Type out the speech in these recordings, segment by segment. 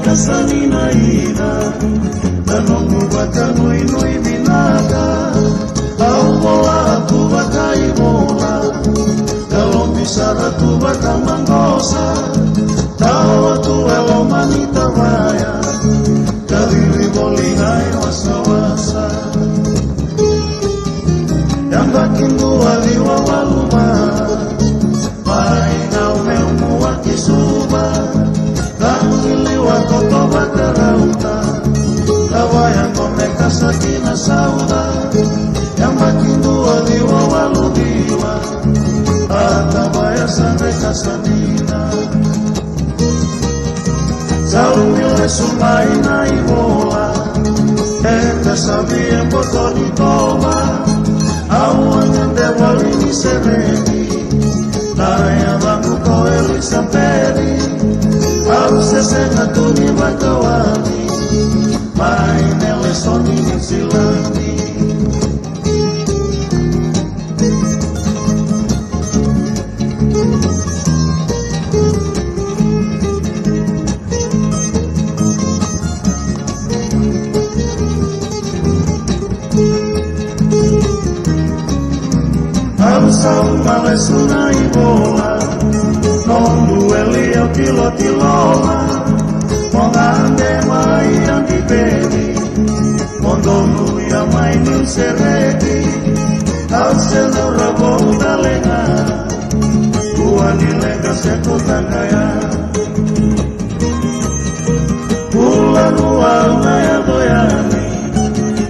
kasanina ina tanongu baka nui nui binaga au bola aku baka ibola kalau bisara tu baka manggosa tawa tu elo manita raya kariri bolingai wasa-wasa yang bakin dua liwa waluma main au melmu wakisuba liwa koto bakarauta tawa yang koneka sakina sauda yang makin dua liwa waludiwa atabaya sangre kasanina saumile sumaina ibola enta sabia botoni toma awan de walini sereni naya bangu ko elisa peri au sesena tuni batawani mai nelle soni silani Saumale sunai bola non duelio tilotilola mongande mai yang dipedi mondonu ya mai nun seredi al senora bonda lenga tuani lega sekota kaya pula nualna ya doyani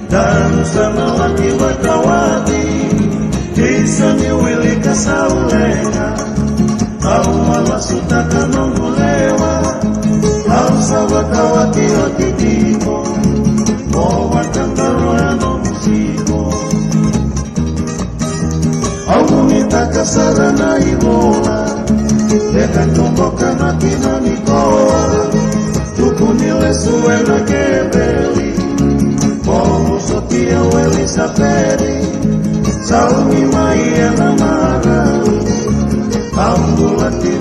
dan sama laki watawati Kisani wili kasaulenga au malasuta kanongulewa au sawakawati wakidimo o wakangaro ya nomusiko au kumitaka sarana ibola deka tomboka na kinanikoa tukunile suena kebeli o sotia weli saperi Saumi mai na mara, ambulati